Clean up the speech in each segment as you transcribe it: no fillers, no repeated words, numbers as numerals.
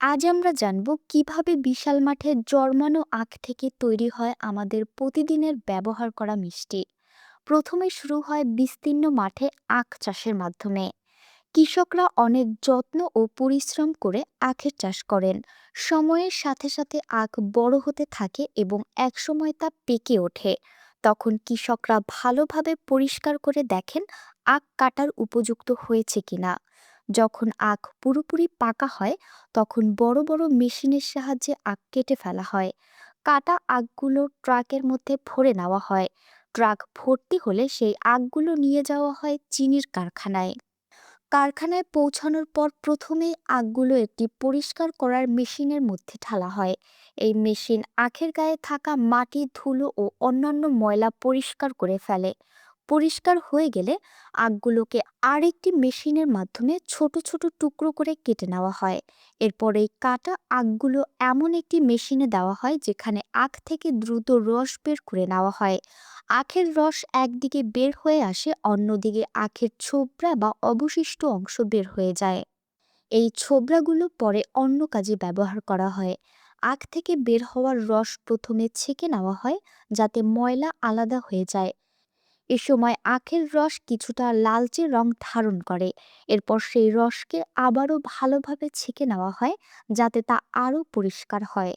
আজ আমরা জানব কিভাবে বিশাল মাঠে জন্মানো আখ থেকে তৈরি হয় আমাদের প্রতিদিনের ব্যবহার করা মিষ্টি। প্রথমে শুরু হয় বিস্তীর্ণ মাঠে আখ চাষের মাধ্যমে। কৃষকরা অনেক যত্ন ও পরিশ্রম করে আখের চাষ করেন। সময়ের সাথে সাথে আখ বড় হতে থাকে এবং একসময় তা পেকে ওঠে। তখন কৃষকরা ভালোভাবে পরিষ্কার করে দেখেন আখ কাটার উপযুক্ত হয়েছে কিনা। যখন আখ পুরোপুরি পাকা হয় তখন বড় বড় মেশিনের সাহায্যে আখ কেটে ফেলা হয়। কাটা আখগুলো ট্রাকের মধ্যে ভরে নেওয়া হয়। ট্রাক ভর্তি হলে সেই আখগুলো নিয়ে যাওয়া হয় চিনির কারখানায়। কারখানায় পৌঁছানোর পর প্রথমেই আখগুলো একটি পরিষ্কার করার মেশিনের মধ্যে ঢালা হয়। এই মেশিন আখের গায়ে থাকা মাটি, ধুলো ও অন্যান্য ময়লা পরিষ্কার করে ফেলে। পরিষ্কার হয়ে গেলে আখগুলোকে আরেকটি মেশিনের মাধ্যমে ছোট ছোট টুকরো করে কেটে নেওয়া হয়। এরপর এই কাটা আখগুলো এমন একটি মেশিনে দেওয়া হয় যেখানে আখ থেকে দ্রুত রস বের করে নেওয়া হয়। আখের রস একদিকে বের হয়ে আসে, অন্যদিকে আখের ছোবড়া বা অবশিষ্ট অংশ বের হয়ে যায়। এই ছোবড়াগুলো পরে অন্য কাজে ব্যবহার করা হয়। আখ থেকে বের হওয়ার রস প্রথমে ছেঁকে নেওয়া হয় যাতে ময়লা আলাদা হয়ে যায়। এ সময় আখের রস কিছুটা লালচে রং ধারণ করে। এরপর সেই রসকে আবারও ভালোভাবে ছেঁকে নেওয়া হয় যাতে তা আরও পরিষ্কার হয়।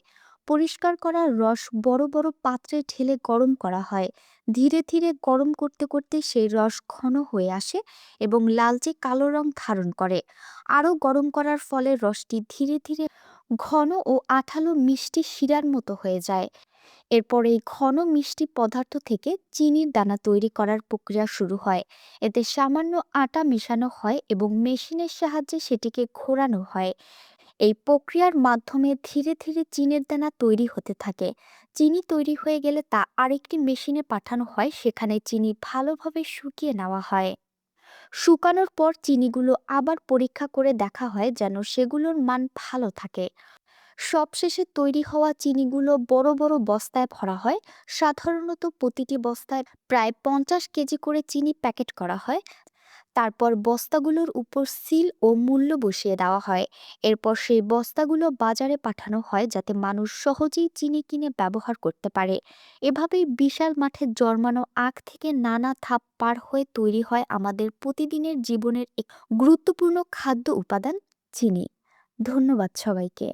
পরিষ্কার করা রস বড় বড় পাত্রে ঢেলে গরম করা হয়। ধীরে ধীরে গরম করতে করতে সেই রস ঘন হয়ে আসে এবং লালচে কালো রং ধারণ করে। আরও গরম করার ফলে রসটি ধীরে ধীরে ঘন ও আঠালো মিষ্টি শিরার মতো হয়ে যায়। এরপর এই ঘন মিষ্টি পদার্থ থেকে চিনির দানা তৈরি করার প্রক্রিয়া শুরু হয়। এতে সামান্য আটা মেশানো হয় এবং মেশিনের সাহায্যে সেটিকে ঘোরানো হয়। এই প্রক্রিয়ার মাধ্যমে ধীরে ধীরে চিনির দানা তৈরি হতে থাকে। চিনি তৈরি হয়ে গেলে তা আরেকটি মেশিনে পাঠানো হয়, সেখানে চিনি ভালোভাবে শুকিয়ে নেওয়া হয়। শুকানোর পর চিনিগুলো আবার পরীক্ষা করে দেখা হয় যেন সেগুলোর মান ভালো থাকে। সবশেষে তৈরি হওয়া চিনিগুলো বড় বড় বস্তায় ভরা হয়। সাধারণত প্রতিটি বস্তায় প্রায় 50 কেজি করে চিনি প্যাকেট করা হয়। তারপর বস্তাগুলোর উপর সিল ও মূল্য বসিয়ে দেওয়া হয়। এরপর সেই বস্তাগুলো বাজারে পাঠানো হয় যাতে মানুষ সহজেই চিনি কিনে ব্যবহার করতে পারে। এভাবেই বিশাল মাঠে জন্মানো আখ থেকে নানা ধাপ পার হয়ে তৈরি হয় আমাদের প্রতিদিনের জীবনের এক গুরুত্বপূর্ণ খাদ্য উপাদান, চিনি। ধন্যবাদ সবাইকে।